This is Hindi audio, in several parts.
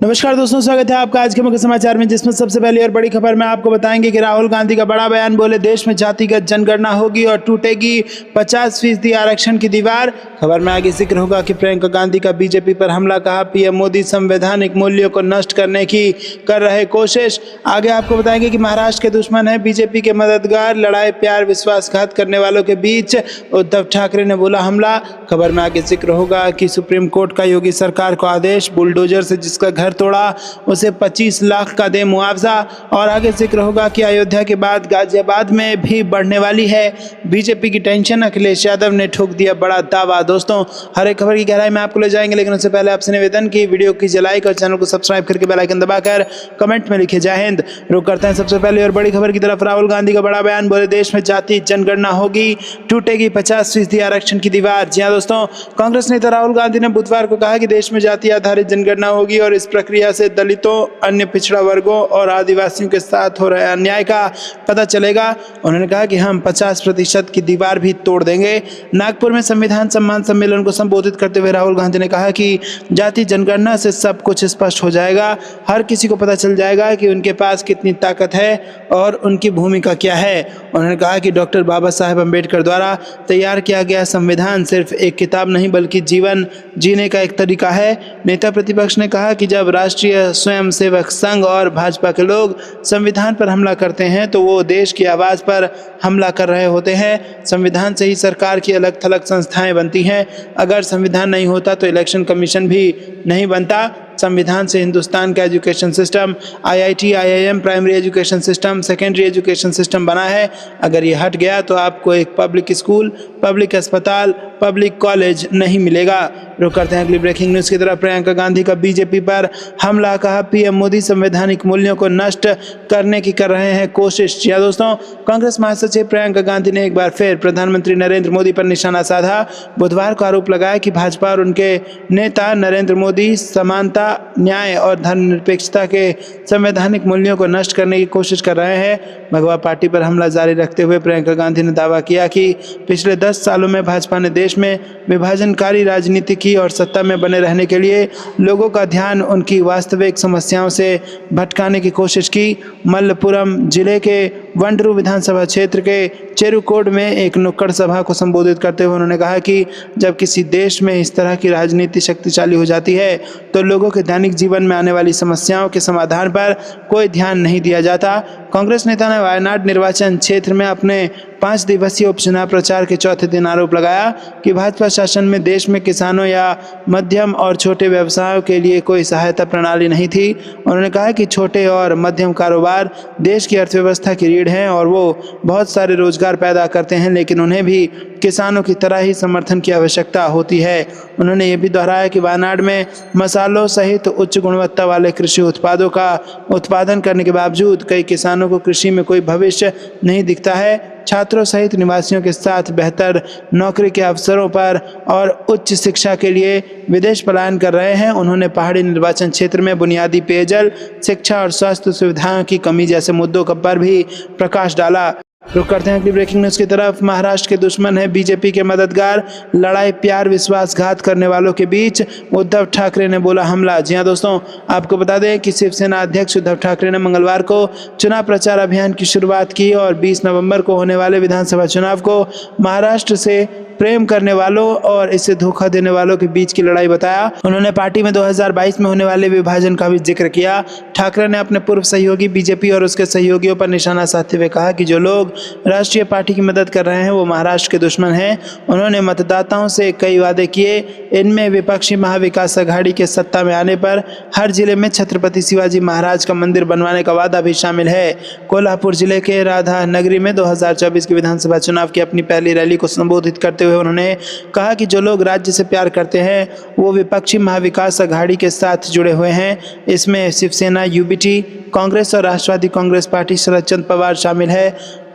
नमस्कार दोस्तों, स्वागत है आपका आज के मुख्य समाचार में, जिसमें सबसे पहली और बड़ी खबर में आपको बताएंगे कि राहुल गांधी का बड़ा बयान। बोले देश में जातिगत जनगणना होगी और टूटेगी 50% आरक्षण की दीवार। खबर में आगे जिक्र होगा कि प्रियंका गांधी का बीजेपी पर हमला। कहा पीएम मोदी संवैधानिक मूल्यों को नष्ट करने की कर रहे कोशिश। आगे आपको बताएंगे कि महाराष्ट्र के दुश्मन है बीजेपी के मददगार, लड़ाई प्यार विश्वासघात करने वालों के बीच उद्धव ठाकरे ने बोला हमला। खबर में आगे जिक्र होगा कि सुप्रीम कोर्ट का योगी सरकार को आदेश, बुलडोजर से जिसका घर तोड़ा उसे 25 लाख का दे मुआवजा। और आगे जिक्र होगा कि अयोध्या के बाद गाजियाबाद में भी बढ़ने वाली है बीजेपी की टेंशन, अखिलेश यादव ने ठोक दिया बड़ा दावा। दोस्तों, हर एक खबर की गहराई में आपको ले जाएंगे, लेकिन उससे पहले आपसे निवेदन की वीडियो की लाइक और चैनल को सब्सक्राइब करके बेल आइकन दबाकर कमेंट में लिखे जय हिंद। रुक करते हैं सबसे पहले और बड़ी खबर की तरफ। राहुल गांधी का बड़ा बयान। बोले देश में जाति जनगणना होगी, टूटेगी 50% आरक्षण की दीवार। जी हां दोस्तों, कांग्रेस नेता राहुल गांधी ने बुधवार को कहा कि देश में जाति आधारित जनगणना होगी और इस प्रक्रिया से दलितों, अन्य पिछड़ा वर्गों और आदिवासियों के साथ हो रहे अन्याय का पता चलेगा। उन्होंने कहा कि हम 50% की दीवार भी तोड़ देंगे। नागपुर में संविधान सम्मान सम्मेलन को संबोधित करते हुए राहुल गांधी ने कहा कि जाति जनगणना से सब कुछ स्पष्ट हो जाएगा, हर किसी को पता चल जाएगा कि उनके पास कितनी ताकत है और उनकी भूमिका क्या है। उन्होंने कहा कि डॉक्टर बाबा साहेब अम्बेडकर द्वारा तैयार किया गया संविधान सिर्फ एक किताब नहीं बल्कि जीवन जीने का एक तरीका है। नेता प्रतिपक्ष ने कहा कि जब राष्ट्रीय स्वयंसेवक संघ और भाजपा के लोग संविधान पर हमला करते हैं तो वो देश की आवाज़ पर हमला कर रहे होते हैं। संविधान से ही सरकार की अलग थलग संस्थाएं बनती हैं। अगर संविधान नहीं होता तो इलेक्शन कमीशन भी नहीं बनता। संविधान से हिंदुस्तान का education system, IIT, IIM, primary education system, secondary education system बना है। अगर ये हट गया तो आपको एक पब्लिक स्कूल, पब्लिक अस्पताल, पब्लिक कॉलेज नहीं मिलेगा। रुक करते हैं अगली ब्रेकिंग न्यूज़ की तरफ। प्रियंका गांधी का बीजेपी पर हमला। कहा पीएम मोदी संवैधानिक मूल्यों को नष्ट करने की कर रहे हैं कोशिश। जी दोस्तों, कांग्रेस महासचिव प्रियंका गांधी ने एक बार फिर प्रधानमंत्री नरेंद्र मोदी पर निशाना साधा। बुधवार को आरोप लगाया कि भाजपा और उनके नेता नरेंद्र मोदी समानता, न्याय और धर्मनिरपेक्षता के संवैधानिक मूल्यों को नष्ट करने की कोशिश कर रहे हैं। भगवा पार्टी पर हमला जारी रखते हुए प्रियंका गांधी ने दावा किया कि पिछले 10 सालों में भाजपा ने देश में विभाजनकारी राजनीति की और सत्ता में बने रहने के लिए लोगों का ध्यान उनकी वास्तविक समस्याओं से भटकाने की कोशिश की। मल्लपुरम जिले के वंडरू विधानसभा क्षेत्र के चेरुकोड में एक नुक्कड़ सभा को संबोधित करते हुए उन्होंने कहा कि जब किसी देश में इस तरह की राजनीति शक्तिशाली हो जाती है तो लोगों के दैनिक जीवन में आने वाली समस्याओं के समाधान पर कोई ध्यान नहीं दिया जाता। कांग्रेस नेता ने वायनाड निर्वाचन क्षेत्र में अपने 5 दिवसीय उपचुनाव प्रचार के चौथे दिन आरोप लगाया कि भाजपा शासन में देश में किसानों या मध्यम और छोटे व्यवसायों के लिए कोई सहायता प्रणाली नहीं थी। उन्होंने कहा कि छोटे और मध्यम कारोबार देश की अर्थव्यवस्था की रीढ़ हैं और वो बहुत सारे रोजगार पैदा करते हैं, लेकिन उन्हें भी किसानों की तरह ही समर्थन की आवश्यकता होती है। उन्होंने ये भी दोहराया कि वायनाड में मसालों सहित उच्च गुणवत्ता वाले कृषि उत्पादों का उत्पादन करने के बावजूद कई किसानों को कृषि में कोई भविष्य नहीं दिखता है। छात्रों सहित निवासियों के साथ बेहतर नौकरी के अवसरों पर और उच्च शिक्षा के लिए विदेश पलायन कर रहे हैं। उन्होंने पहाड़ी निर्वाचन क्षेत्र में बुनियादी पेयजल, शिक्षा और स्वास्थ्य सुविधाओं की कमी जैसे मुद्दों पर भी प्रकाश डाला। रुक करते हैं अगली ब्रेकिंग न्यूज़ की तरफ। महाराष्ट्र के दुश्मन है बीजेपी के मददगार, लड़ाई प्यार विश्वासघात करने वालों के बीच उद्धव ठाकरे ने बोला हमला। जी हां दोस्तों, आपको बता दें कि शिवसेना अध्यक्ष उद्धव ठाकरे ने मंगलवार को चुनाव प्रचार अभियान की शुरुआत की और 20 नवंबर को होने वाले विधानसभा चुनाव को महाराष्ट्र से प्रेम करने वालों और इसे धोखा देने वालों के बीच की लड़ाई बताया। उन्होंने पार्टी में 2022 में होने वाले विभाजन का भी जिक्र किया। ठाकरे ने अपने पूर्व सहयोगी बीजेपी और उसके सहयोगियों पर निशाना साधते हुए कहा कि जो लोग राष्ट्रीय पार्टी की मदद कर रहे हैं वो महाराष्ट्र के दुश्मन हैं। उन्होंने मतदाताओं से कई वादे किए, इनमें विपक्षी महाविकास अघाड़ी के सत्ता में आने पर हर जिले में छत्रपति शिवाजी महाराज का मंदिर बनवाने का वादा भी शामिल है। कोल्हापुर जिले के राधा नगरी में 2024 के विधानसभा चुनाव की अपनी पहली रैली को संबोधित करते हुए उन्होंने कहा कि जो लोग राज्य से प्यार करते हैं वो विपक्षी महाविकास अघाड़ी के साथ जुड़े हुए हैं। इसमें शिवसेना, यूबीटी, कांग्रेस और राष्ट्रवादी कांग्रेस पार्टी शरद चंद्र पवार शामिल है।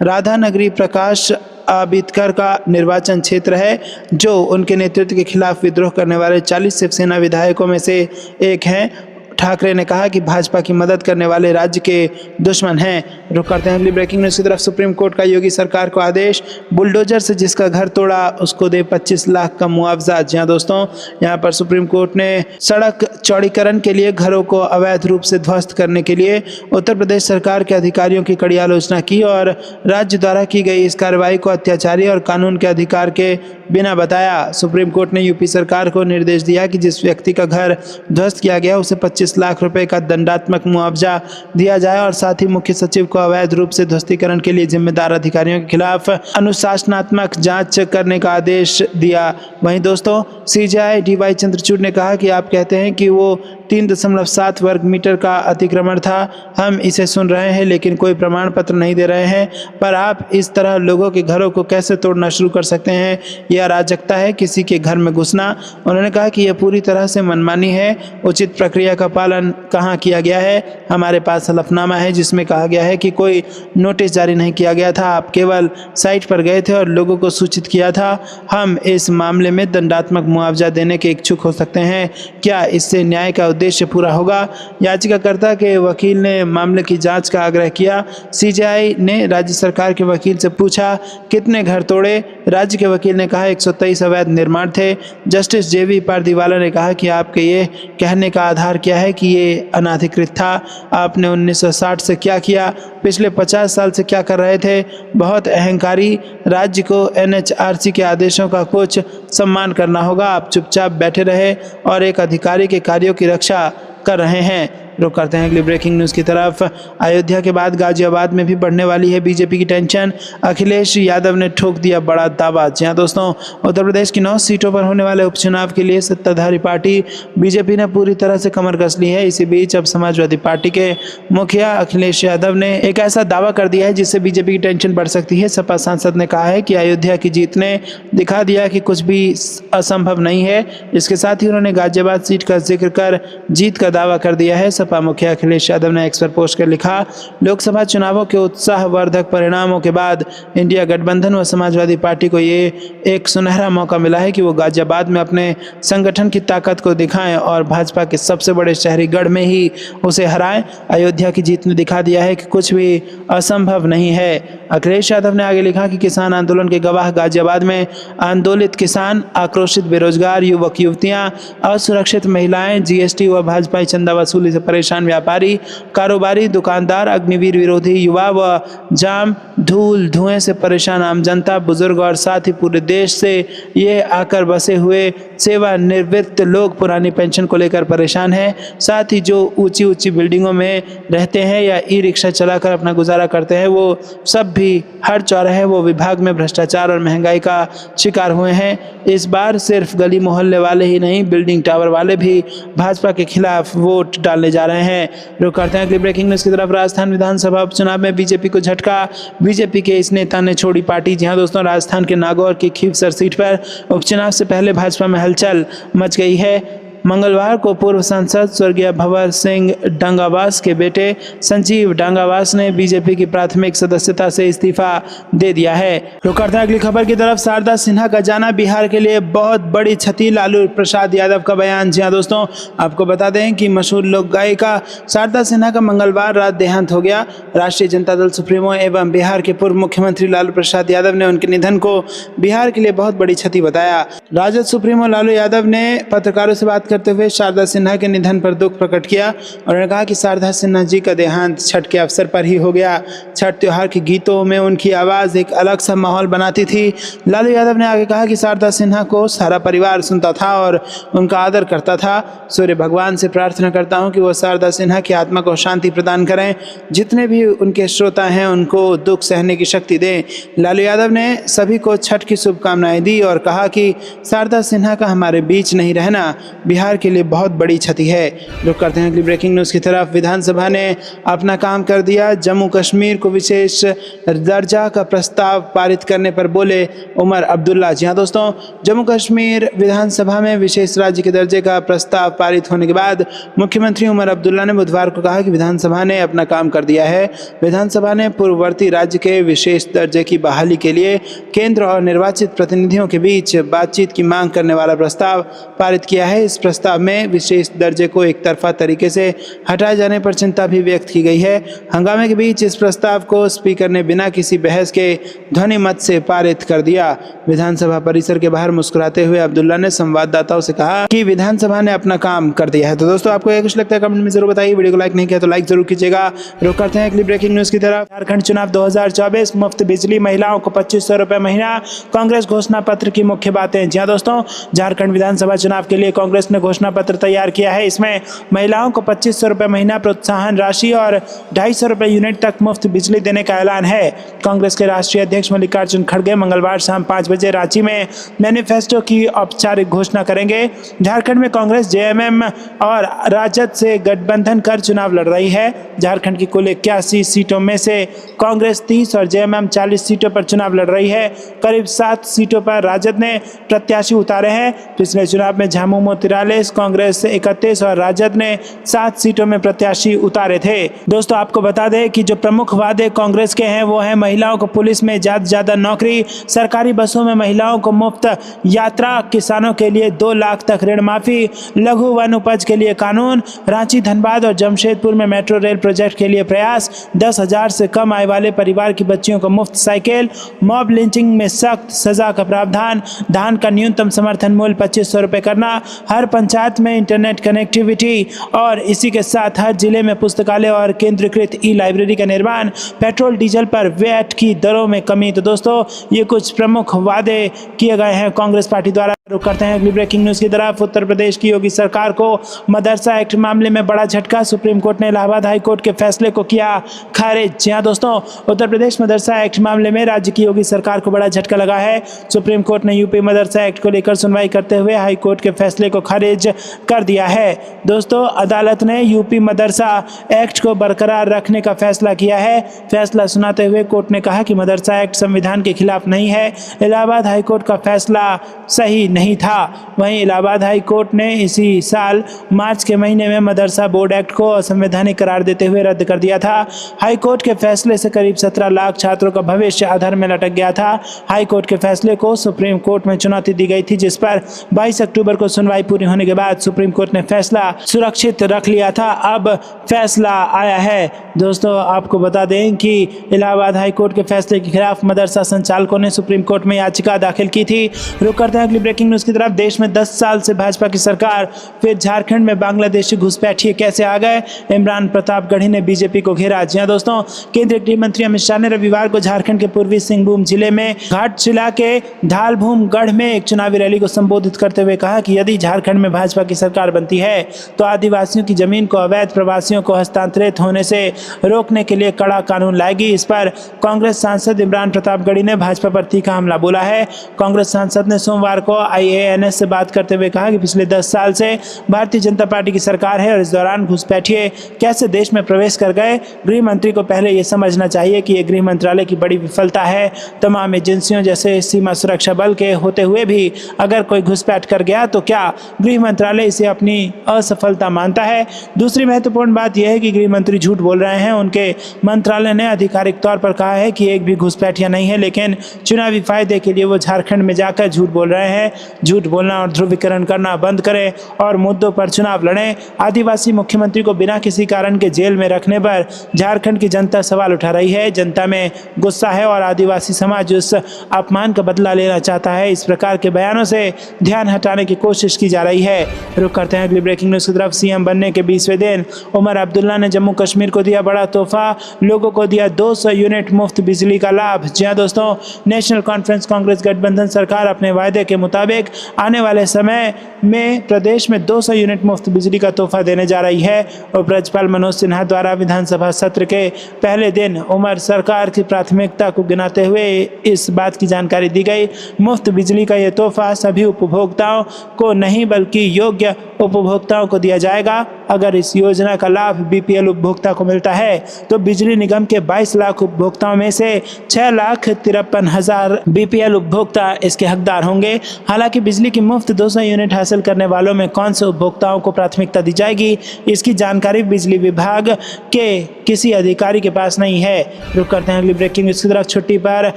राधा नगरी प्रकाश आंबेडकर का निर्वाचन क्षेत्र है जो उनके नेतृत्व के खिलाफ विद्रोह करने वाले 40 शिवसेना विधायकों में से एक हैं। ठाकरे ने कहा कि भाजपा की मदद करने वाले राज्य के दुश्मन हैं। रुक करते हैं अगली ब्रेकिंग न्यूज़ की तरफ। सुप्रीम कोर्ट का योगी सरकार को आदेश, बुलडोजर से जिसका घर तोड़ा उसको दे 25 लाख का मुआवजा। जी हाँ दोस्तों, यहाँ पर सुप्रीम कोर्ट ने सड़क चौड़ीकरण के लिए घरों को अवैध रूप से ध्वस्त करने के लिए उत्तर प्रदेश सरकार के अधिकारियों की कड़ी आलोचना की और राज्य द्वारा की गई इस कार्रवाई को अत्याचारी और कानून के अधिकार के बिना बताया। सुप्रीम कोर्ट ने यूपी सरकार को निर्देश दिया कि जिस व्यक्ति का घर ध्वस्त किया गया उसे 25 लाख रुपए का दंडात्मक मुआवजा दिया जाए और साथ ही मुख्य सचिव को अवैध रूप से ध्वस्तीकरण के लिए जिम्मेदार अधिकारियों के खिलाफ अनुशासनात्मक जांच करने का आदेश दिया। वहीं दोस्तों, सीजेआई डी.वाई. चंद्रचूड़ ने कहा कि आप कहते हैं कि वो 3.7 वर्ग मीटर का अतिक्रमण था, हम इसे सुन रहे हैं लेकिन कोई प्रमाण पत्र नहीं दे रहे हैं, पर आप इस तरह लोगों के घरों को कैसे तोड़ना शुरू कर सकते हैं? यह अराजकता है, किसी के घर में घुसना। उन्होंने कहा कि यह पूरी तरह से मनमानी है, उचित प्रक्रिया का पालन कहाँ किया गया है? हमारे पास हलफनामा है जिसमें कहा गया है कि कोई नोटिस जारी नहीं किया गया था, आप केवल साइट पर गए थे और लोगों को सूचित किया था। हम इस मामले में दंडात्मक मुआवजा देने के इच्छुक हो सकते हैं, क्या इससे न्याय का उद्देश्य पूरा होगा? याचिकाकर्ता के वकील ने मामले की जांच का आग्रह किया। सीजेआई ने राज्य सरकार के वकील से पूछा कितने घर तोड़े? राज्य के वकील ने कहा 123 अवैध निर्माण थे। जस्टिस जेवी पारदीवाला ने कहा कि आपके ये कहने का आधार क्या है कि ये अनाधिकृत था? आपने 1960 से क्या किया? पिछले 50 साल से क्या कर रहे थे? बहुत अहंकारी। राज्य को एनएचआरसी के आदेशों का कुछ सम्मान करना होगा। आप चुपचाप बैठे रहे और एक अधिकारी के कार्यों की रक्षा कर रहे हैं। रुक करते हैं अगली ब्रेकिंग न्यूज़ की तरफ। अयोध्या के बाद गाजियाबाद में भी बढ़ने वाली है बीजेपी की टेंशन, अखिलेश यादव ने ठोक दिया बड़ा दावा। जी हाँ दोस्तों, उत्तर प्रदेश की 9 सीटों पर होने वाले उपचुनाव के लिए सत्ताधारी पार्टी बीजेपी ने पूरी तरह से कमर कस ली है। इसी बीच अब समाजवादी पार्टी के मुखिया अखिलेश यादव ने एक ऐसा दावा कर दिया है जिससे बीजेपी की टेंशन बढ़ सकती है। सपा सांसद ने कहा है कि अयोध्या की जीत ने दिखा दिया कि कुछ भी असंभव नहीं है। इसके साथ ही उन्होंने गाजियाबाद सीट का जिक्र कर जीत का दावा कर दिया है। सपा मुखिया अखिलेश यादव ने एक्स पर पोस्ट कर लिखा, लोकसभा चुनावों के उत्साहवर्धक परिणामों के बाद इंडिया गठबंधन व समाजवादी पार्टी को ये एक सुनहरा मौका मिला है कि वो गाजियाबाद में अपने संगठन की ताकत को दिखाएं और भाजपा के सबसे बड़े शहरी गढ़ में ही उसे हराएं। अयोध्या की जीत ने दिखा दिया है कि कुछ भी असंभव नहीं है। अखिलेश यादव ने आगे लिखा कि किसान आंदोलन के गवाह गाजियाबाद में आंदोलित किसान, आक्रोशित बेरोजगार युवक युवतियां, असुरक्षित महिलाएं, जीएसटी व भाजपाई चंदा वसूली से परेशान व्यापारी, कारोबारी, दुकानदार, अग्निवीर विरोधी युवा व जाम धूल धुएं से परेशान आम जनता, बुजुर्ग और साथ ही पूरे देश से ये आकर बसे हुए सेवानिवृत्त लोग पुरानी पेंशन को लेकर परेशान हैं। साथ ही जो ऊंची ऊंची बिल्डिंगों में रहते हैं या ई रिक्शा चलाकर अपना गुजारा करते हैं, वो सब भी हर चौराहे वो विभाग में भ्रष्टाचार और महंगाई का शिकार हुए हैं। इस बार सिर्फ गली मोहल्ले वाले ही नहीं, बिल्डिंग टावर वाले भी भाजपा के खिलाफ वोट डालने जा रहे हैं। रुक करते हैं अगली ब्रेकिंग न्यूज़ की तरफ। राजस्थान विधानसभा उपचुनाव में बीजेपी को झटका, बीजेपी के इस नेता ने छोड़ी पार्टी। जी हाँ दोस्तों, राजस्थान के नागौर की खीवसर सीट पर उपचुनाव से पहले भाजपा में हलचल मच गई है। मंगलवार को पूर्व सांसद स्वर्गीय भंवर सिंह डांगावास के बेटे संजीव डांगावास ने बीजेपी की प्राथमिक सदस्यता से इस्तीफा दे दिया है। रुक करते हैं अगली खबर की तरफ। शारदा सिन्हा का जाना बिहार के लिए बहुत बड़ी क्षति, लालू प्रसाद यादव का बयान। जी हाँ दोस्तों, आपको बता दें कि मशहूर लोक गायिका शारदा सिन्हा का मंगलवार रात देहांत हो गया। राष्ट्रीय जनता दल सुप्रीमो एवं बिहार के पूर्व मुख्यमंत्री लालू प्रसाद यादव ने उनके निधन को बिहार के लिए बहुत बड़ी क्षति बताया। राजद सुप्रीमो लालू यादव ने पत्रकारों से बात करते हुए शारदा सिन्हा के निधन पर दुख प्रकट किया। उन्होंने कहा कि शारदा सिन्हा जी का देहांत छठ के अवसर पर ही हो गया। छठ त्योहार के गीतों में उनकी आवाज़ एक अलग सा माहौल बनाती थी। लालू यादव ने आगे कहा कि शारदा सिन्हा को सारा परिवार सुनता था और उनका आदर करता था। सूर्य भगवान से प्रार्थना करता हूँ कि वो शारदा सिन्हा की आत्मा को शांति प्रदान करें। जितने भी उनके श्रोता हैं उनको दुख सहने की शक्ति दें। लालू यादव ने सभी को छठ की शुभकामनाएं दी और कहा कि शारदा सिन्हा का हमारे बीच नहीं रहना बिहार के लिए बहुत बड़ी क्षति है। रुक करते हैं अगली ब्रेकिंग न्यूज़ की तरफ। विधानसभा ने अपना काम कर दिया, जम्मू कश्मीर को विशेष दर्जा का प्रस्ताव पारित करने पर बोले उमर अब्दुल्ला। जी हाँ दोस्तों, जम्मू कश्मीर विधानसभा में विशेष राज्य के दर्जे का प्रस्ताव पारित होने के बाद मुख्यमंत्री उमर अब्दुल्ला ने बुधवार को कहा कि विधानसभा ने अपना काम कर दिया है। विधानसभा ने पूर्ववर्ती राज्य के विशेष दर्जे की बहाली के लिए केंद्र और निर्वाचित प्रतिनिधियों के बीच बातचीत की मांग करने वाला प्रस्ताव पारित किया है। इस प्रस्ताव में विशेष दर्जे को एक तरफा तरीके से हटाए जाने पर चिंता भी व्यक्त की गई है। हंगामे के बीच इस प्रस्ताव को स्पीकर ने बिना किसी बहस के ध्वनि मत से पारित कर दिया। विधानसभा परिसर के बाहर मुस्कुराते हुए अब्दुल्ला ने संवाददाताओं से कहा कि विधानसभा ने अपना काम कर दिया है। तो दोस्तों, आपको यह कुछ लगता है कमेंट में जरूर बताइए। वीडियो को लाइक नहीं किया तो लाइक जरूर कीजिएगा। रुक करते हैं अगली ब्रेकिंग न्यूज की तरफ। झारखंड चुनाव 2024, मुफ्त बिजली, महिलाओं को 2500 रुपए महीना, कांग्रेस घोषणा पत्र की मुख्य बातें। जी हां दोस्तों, झारखंड विधानसभा चुनाव के लिए कांग्रेस ने घोषणा पत्र तैयार किया है। इसमें महिलाओं को 2500 रुपए महीना प्रोत्साहन राशि और 250 रुपए यूनिट तक मुफ्त बिजली देने का ऐलान है। कांग्रेस के राष्ट्रीय अध्यक्ष मल्लिकार्जुन खड़गे मंगलवार शाम 5 बजे रांची में मैनिफेस्टो की औपचारिक घोषणा करेंगे। झारखंड में कांग्रेस जेएमएम और राजद से गठबंधन कर चुनाव लड़ रही है। झारखंड की कुल 81 सीटों में से कांग्रेस 30 और जेएमएम 40 सीटों पर चुनाव लड़ रही है। करीब 7 सीटों पर राजद ने प्रत्याशी उतारे हैं। पिछले चुनाव में झामुमो 43, कांग्रेस 31 और राजद ने 7 सीटों में प्रत्याशी उतारे थे। दोस्तों, आपको बता दें कि जो प्रमुख वादे कांग्रेस के हैं वो है महिलाओं को पुलिस में ज्यादा नौकरी, सरकारी बसों में महिलाओं को मुफ्त यात्रा, किसानों के लिए 2 लाख तक ऋण माफी, लघु वन उपज के लिए कानून, रांची, धनबाद और जमशेदपुर में मेट्रो रेल प्रोजेक्ट के लिए प्रयास, 10,000 से कम आय वाले परिवार की बच्चियों को मुफ्त साइकिल, मॉब लिंचिंग में सख्त सजा का प्रावधान, धान का न्यूनतम समर्थन मूल्य 2500 रुपए करना, हर पंचायत में इंटरनेट कनेक्टिविटी और इसी के साथ हर जिले में पुस्तकालय और केंद्रीकृत ई लाइब्रेरी का निर्माण, पेट्रोल डीजल पर वैट की दरों में कमी। तो दोस्तों, ये कुछ प्रमुख वादे किए गए हैं कांग्रेस पार्टी द्वारा। रुक करते हैं अगली ब्रेकिंग न्यूज की तरफ। उत्तर प्रदेश की योगी सरकार को मदरसा एक्ट मामले में बड़ा झटका, सुप्रीम कोर्ट ने इलाहाबाद हाई कोर्ट के फैसले को किया खारिज। जी हां दोस्तों, उत्तर प्रदेश मदरसा एक्ट मामले में राज्य की योगी सरकार को बड़ा झटका लगा है। सुप्रीम कोर्ट ने यूपी मदरसा एक्ट को लेकर सुनवाई करते हुए हाई कोर्ट के फैसले को खारिज कर दिया है। दोस्तों, अदालत ने यूपी मदरसा एक्ट को बरकरार रखने का फैसला किया है। फैसला सुनाते हुए कोर्ट ने कहा कि मदरसा एक्ट संविधान के खिलाफ नहीं है। इलाहाबाद हाई कोर्ट का फैसला सही नहीं था। वहीं इलाहाबाद हाई कोर्ट ने इसी साल मार्च के महीने में मदरसा बोर्ड एक्ट को असंवैधानिक करार देते हुए रद्द कर दिया था। हाई कोर्ट के फैसले से करीब 17 लाख छात्रों का भविष्य अधर में लटक गया था। हाई कोर्ट के फैसले को सुप्रीम कोर्ट में चुनौती दी गई थी, जिस पर 22 अक्टूबर को सुनवाई पूरी होने के बाद सुप्रीम कोर्ट ने फैसला सुरक्षित रख लिया था। अब फैसला आया है। दोस्तों, आपको बता दें कि इलाहाबाद हाई कोर्ट के फैसले के खिलाफ मदरसा संचालकों ने सुप्रीम कोर्ट में याचिका दाखिल की थी। रुक करते हैं अगली ब्रेकिंग न्यूज की तरफ। देश में 10 साल से भाजपा की सरकार, फिर झारखंड में बांग्लादेशी घुसपैठिए कैसे आ गए, इमरान प्रतापगढ़ी ने बीजेपी को घेरा। जी हां दोस्तों, केंद्रीय गृह मंत्री अमित शाह ने रविवार को झारखंड के पूर्वी सिंहभूम जिले में घाटशिला के ढालभूम गढ़ में एक चुनावी रैली को संबोधित करते हुए कहा कि यदि झारखंड में भाजपा की सरकार बनती है तो आदिवासियों की जमीन को अवैध प्रवासियों को हस्तांतरित होने से रोकने के लिए कड़ा कानून लाएगी। इस पर कांग्रेस सांसद इमरान प्रतापगढ़ी ने भाजपा पर तीखा हमला बोला है। कांग्रेस सांसद ने सोमवार को IANS से बात करते हुए कहा कि पिछले 10 साल से भारतीय जनता पार्टी की सरकार है और इस दौरान घुसपैठिए कैसे देश में प्रवेश कर गए। गृह मंत्री को पहले ये समझना चाहिए कि ये गृह मंत्रालय की बड़ी विफलता है। तमाम एजेंसियों जैसे सीमा सुरक्षा बल के होते हुए भी अगर कोई घुसपैठ कर गया तो क्या गृह मंत्रालय इसे अपनी असफलता मानता है? दूसरी महत्वपूर्ण बात यह है कि गृह मंत्री झूठ बोल रहे हैं। उनके मंत्रालय ने आधिकारिक तौर पर कहा है कि एक भी घुसपैठिया नहीं है, लेकिन चुनावी फायदे के लिए वो झारखंड में जाकर झूठ बोल रहे हैं। झूठ बोलना और ध्रुवीकरण करना बंद करें और मुद्दों पर चुनाव लड़ें। आदिवासी मुख्यमंत्री को बिना किसी कारण के जेल में रखने पर झारखंड की जनता सवाल उठा रही है। जनता में गुस्सा है और आदिवासी समाज उस अपमान का बदला लेना चाहता है। इस प्रकार के बयानों से ध्यान हटाने की कोशिश की जा रही है। रुक करते हैं अगली ब्रेकिंग न्यूज की तरफ। सीएम बनने के 20वें दिन उमर अब्दुल्ला ने जम्मू कश्मीर को दिया बड़ा तोहफा, लोगों को दिया 200 यूनिट मुफ्त बिजली का लाभ। जी हां दोस्तों, नेशनल कॉन्फ्रेंस कांग्रेस गठबंधन सरकार अपने वायदे के मुताबिक आने वाले समय में प्रदेश में 200 यूनिट मुफ्त बिजली का तोहफा देने जा रही है। उपराज्यपाल मनोज सिन्हा द्वारा विधानसभा सत्र के पहले दिन उमर सरकार की प्राथमिकता को गिनाते हुए इस बात की जानकारी दी गई। मुफ्त बिजली का यह तोहफा सभी उपभोक्ताओं को नहीं बल्कि योग्य उपभोक्ताओं को दिया जाएगा। अगर इस योजना का लाभ BPL उपभोक्ता को मिलता है तो बिजली निगम के 22 लाख उपभोक्ताओं में से 6,53,000 BPL उपभोक्ता इसके हकदार होंगे। हालांकि बिजली की मुफ्त 200 यूनिट हासिल करने वालों में कौन से उपभोक्ताओं को प्राथमिकता दी जाएगी, इसकी जानकारी बिजली विभाग के किसी अधिकारी के पास नहीं है। रुक करते हैं अगली ब्रेकिंग न्यूज की तरफ। छुट्टी पर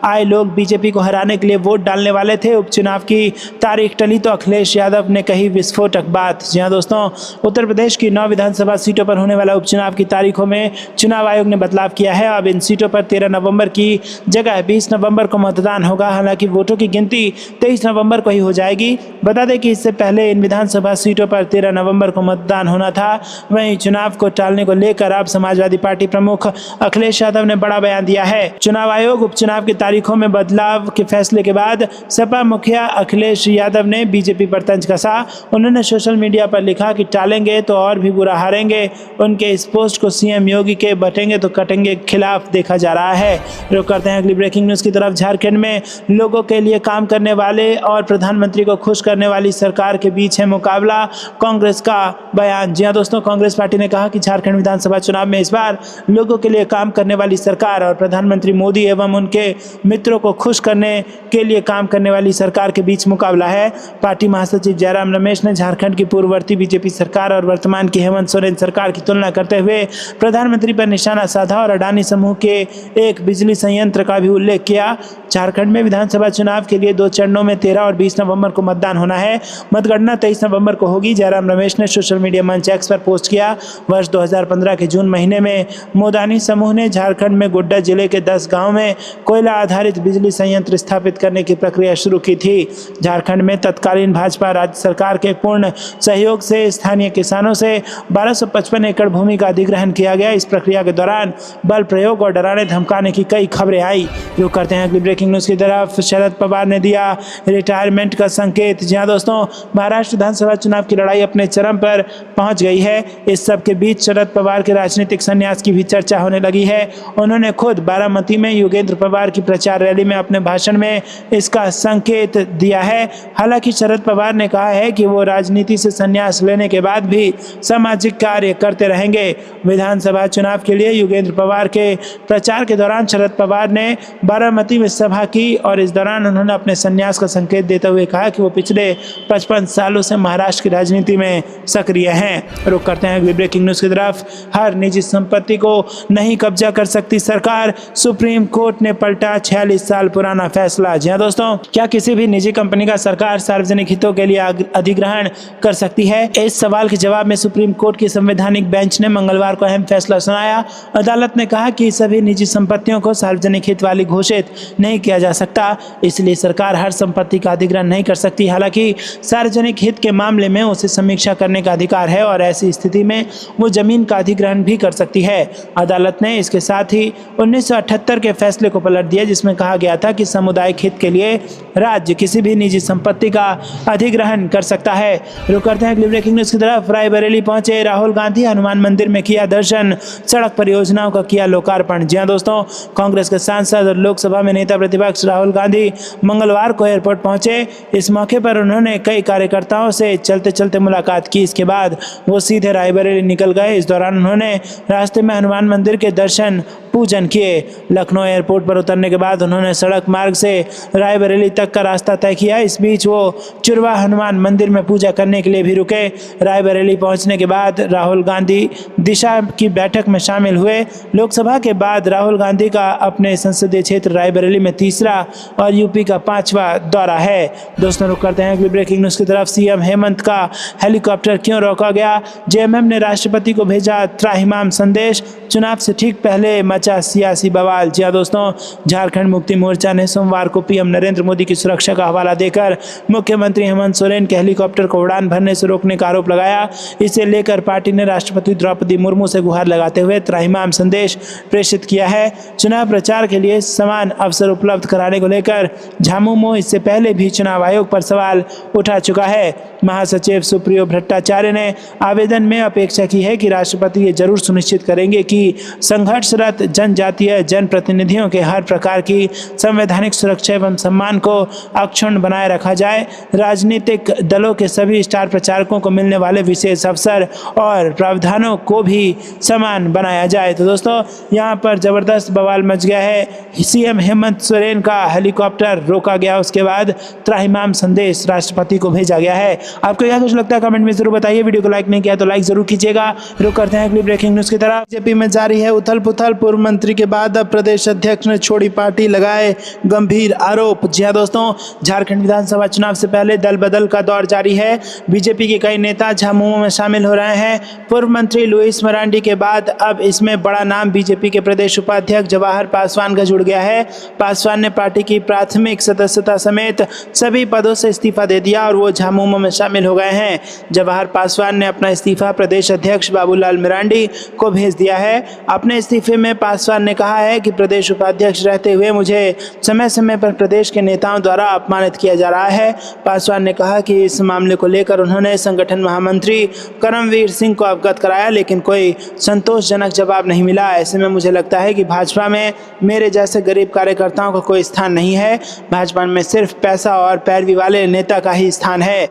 आए लोग बीजेपी को हराने के लिए वोट डालने वाले थे। उपचुनाव की तारीख टली तो अखिलेश यादव ने कही कही विस्फोटक बात। जी हाँ दोस्तों, उत्तर प्रदेश की 9 विधानसभा सीटों पर होने वाला उपचुनाव की तारीखों में चुनाव आयोग ने बदलाव किया है। अब इन सीटों पर 13 नवंबर की जगह 20 नवंबर को मतदान होगा। हालांकि वोटों की गिनती 23 नवंबर को ही हो जाएगी। बता दें कि इससे पहले इन विधानसभा सीटों पर 13 नवंबर को मतदान होना था। वहीं चुनाव को टालने को लेकर अब समाजवादी पार्टी प्रमुख अखिलेश यादव ने बड़ा बयान दिया है। चुनाव आयोग उपचुनाव की तारीखों में बदलाव के फैसले के बाद सपा मुखिया अखिलेश यादव ने बीजेपी पर तंज कसा। उन्होंने सोशल मीडिया पर लिखा कि टालेंगे तो और भी बुरा हारेंगे। उनके इस पोस्ट को सीएम योगी के बटेंगे तो कटेंगे खिलाफ देखा जा रहा है। रुक करते हैं अगली ब्रेकिंग न्यूज की तरफ। झारखंड में लोगों के लिए काम करने वाले और प्रधानमंत्री को खुश करने वाली सरकार के बीच है मुकाबला, कांग्रेस का बयान। जी हाँ दोस्तों, कांग्रेस पार्टी ने कहा कि झारखंड विधानसभा चुनाव में इस बार लोगों के लिए काम करने वाली सरकार और प्रधानमंत्री मोदी एवं उनके मित्रों को खुश करने के लिए काम करने वाली सरकार के बीच मुकाबला है। पार्टी महासचिव जयराम रमेश ने झारखंड की पूर्ववर्ती बीजेपी सरकार और वर्तमान की हेमंत सोरेन सरकार की तुलना करते हुए प्रधानमंत्री पर निशाना साधा और अडानी समूह के एक बिजली संयंत्र का भी उल्लेख किया। झारखंड में विधानसभा चुनाव के लिए 2 चरणों में 13 और 20 नवंबर को मतदान होना है। मतगणना 23 नवंबर को होगी। जयराम रमेश ने सोशल मीडिया मंच एक्स पर पोस्ट किया। वर्ष 2015 के जून महीने में मोदानी समूह ने झारखंड में गोड्डा जिले के 10 गाँव में कोयला आधारित बिजली संयंत्र स्थापित करने की प्रक्रिया शुरू की थी। झारखंड में तत्कालीन भाजपा राज्य सरकार के पूर्ण सहयोग से स्थानीय किसानों से 1255 एकड़ भूमि का अधिग्रहण किया गया। इस प्रक्रिया के दौरान बल प्रयोग और डराने धमकाने की कई खबरें आई। रुक करते हैं अगली ब्रेकिंग न्यूज की तरफ। शरद पवार ने दिया रिटायरमेंट का संकेत। जी हाँ दोस्तों, महाराष्ट्र विधानसभा चुनाव की लड़ाई अपने चरम पर पहुंच गई है। इस सब के बीच शरद पवार के राजनीतिक संन्यास की भी चर्चा होने लगी है। उन्होंने खुद बारामती में योगेंद्र पवार की प्रचार रैली में अपने भाषण में इसका संकेत दिया है। हालांकि शरद पवार ने कहा है कि वो राजनीति से संन्यास लेने के बाद भी सामाजिक कार्य करते रहेंगे। विधानसभा चुनाव के लिए योगेंद्र पवार के प्रचार के दौरान शरद पवार ने बारामती में सभा की और इस दौरान उन्होंने अपने संन्यास का संकेत देते हुए कहा कि वो पिछले 55 सालों से महाराष्ट्र की राजनीति में सक्रिय हैं। रुक करते हैं अगली ब्रेकिंग न्यूज की तरफ। हर निजी संपत्ति को नहीं कब्जा कर सकती सरकार, सुप्रीम कोर्ट ने पलटा 46 साल पुराना फैसला। जी हाँ दोस्तों, क्या किसी भी निजी कंपनी का सरकार सार्वजनिक हितों के लिए अधिग्रहण कर सकती है? इस सवाल के जवाब में सुप्रीम कोर्ट की संवैधानिक बेंच ने मंगलवार को अहम फैसला सुनाया। अदालत ने कहा कि सभी निजी संपत्तियों को सार्वजनिक हित वाली घोषित नहीं किया जा सकता, इसलिए सरकार हर संपत्ति का अधिग्रहण नहीं कर सकती। हालांकि सार्वजनिक हित के मामले में उसे समीक्षा करने का अधिकार है और ऐसी स्थिति में वो जमीन का अधिग्रहण भी कर सकती है। अदालत ने इसके साथ ही 1978 के फैसले को पलट दिया, जिसमें कहा गया था कि सामुदायिक हित के लिए राज्य किसी भी निजी संपत्ति का अधिग्रहण कर सकता है। रुक करते हैं अगली ब्रेकिंग न्यूज की तरफ। रायबरेली पहुंचे राहुल गांधी, हनुमान मंदिर में किया दर्शन, सड़क परियोजनाओं का किया लोकार्पण। जी हां दोस्तों, कांग्रेस के सांसद और लोकसभा में नेता प्रतिपक्ष राहुल गांधी मंगलवार को एयरपोर्ट पहुंचे। इस मौके पर उन्होंने कई कार्यकर्ताओं से चलते चलते मुलाकात की। इसके बाद वो सीधे रायबरेली निकल गए। इस दौरान उन्होंने रास्ते में हनुमान मंदिर के दर्शन पूजन किए। लखनऊ एयरपोर्ट पर उतरने के बाद उन्होंने सड़क मार्ग से रायबरेली तक का रास्ता तय किया। इस बीच वो चुरवा हनुमान मंदिर में पूजा करने के लिए भी रुके। रायबरेली पहुंचने के बाद राहुल गांधी दिशा की बैठक में शामिल हुए। लोकसभा के बाद राहुल गांधी का अपने संसदीय क्षेत्र रायबरेली में तीसरा और यूपी का 5वां दौरा है। दोस्तों, रुक करते हैं अगली ब्रेकिंग न्यूज की तरफ। सीएम हेमंत का हेलीकॉप्टर क्यों रोका गया? जेएमएम ने राष्ट्रपति को भेजा त्राहिमाम संदेश, चुनाव से ठीक पहले मचा सियासी बवाल। जी हां दोस्तों, झारखंड मुक्ति मोर्चा ने सोमवार को पीएम नरेंद्र मोदी की सुरक्षा का हवाला देकर मुख्यमंत्री हेमंत सोरेन के हेलीकॉप्टर को उड़ान भरने से रोकने का आरोप लगाया। इसे लेकर पार्टी ने राष्ट्रपति द्रौपदी मुर्मू से गुहार लगाते हुए त्राहिमाम संदेश प्रेषित किया है। चुनाव प्रचार के लिए समान अवसर उपलब्ध कराने को लेकर झामुमो इससे पहले भी चुनाव आयोग पर सवाल उठा चुका है। महासचिव सुप्रियो भट्टाचार्य ने आवेदन में अपेक्षा की है कि राष्ट्रपति ये जरूर सुनिश्चित करेंगे कि संघर्षरत जनजातीय जनप्रतिनिधियों के हर प्रकार की संवैधानिक सुरक्षा एवं सम्मान को अक्षुण्ण बनाए रखा जाए। राजनीतिक दलों के सभी स्टार प्रचारकों को मिलने वाले विशेष अवसर और प्रावधानों को भी समान बनाया जाए। तो दोस्तों, यहाँ पर जबरदस्त बवाल मच गया है। सीएम हेमंत सोरेन का हेलीकॉप्टर रोका गया, उसके बाद त्राहिमाम संदेश राष्ट्रपति को भेजा गया है। आपको क्या कुछ लगता है कमेंट में जरूर बताइए। वीडियो को लाइक नहीं किया तो लाइक जरूर कीजिएगा। रुक करते हैं अगली ब्रेकिंग न्यूज की तरफ। बीजेपी में जारी है उथल पुथल। पूर्व पूर्व मंत्री के बाद अब प्रदेश अध्यक्ष ने छोड़ी पार्टी, लगाए गंभीर आरोप। जी हां दोस्तों, झारखंड विधानसभा चुनाव से पहले दल बदल का दौर जारी है। बीजेपी के कई नेता झामुमो में शामिल हो रहे हैं। पूर्व मंत्री लुईस मरांडी के बाद अब इसमें बड़ा नाम बीजेपी के प्रदेश उपाध्यक्ष जवाहर पासवान का जुड़ गया है। पासवान ने पार्टी की प्राथमिक सदस्यता समेत सभी पदों से इस्तीफा दे दिया और वो झामुमो में शामिल हो गए हैं। जवाहर पासवान ने अपना इस्तीफा प्रदेश अध्यक्ष बाबूलाल मरांडी को भेज दिया है। अपने इस्तीफे में पासवान ने कहा है कि प्रदेश उपाध्यक्ष रहते हुए मुझे समय समय पर प्रदेश के नेताओं द्वारा अपमानित किया जा रहा है। पासवान ने कहा कि इस मामले को लेकर उन्होंने संगठन महामंत्री करमवीर सिंह को अवगत कराया, लेकिन कोई संतोषजनक जवाब नहीं मिला। ऐसे में मुझे लगता है कि भाजपा में मेरे जैसे गरीब कार्यकर्ताओं का कोई स्थान नहीं है। भाजपा में सिर्फ पैसा और पैरवी वाले नेता का ही स्थान है।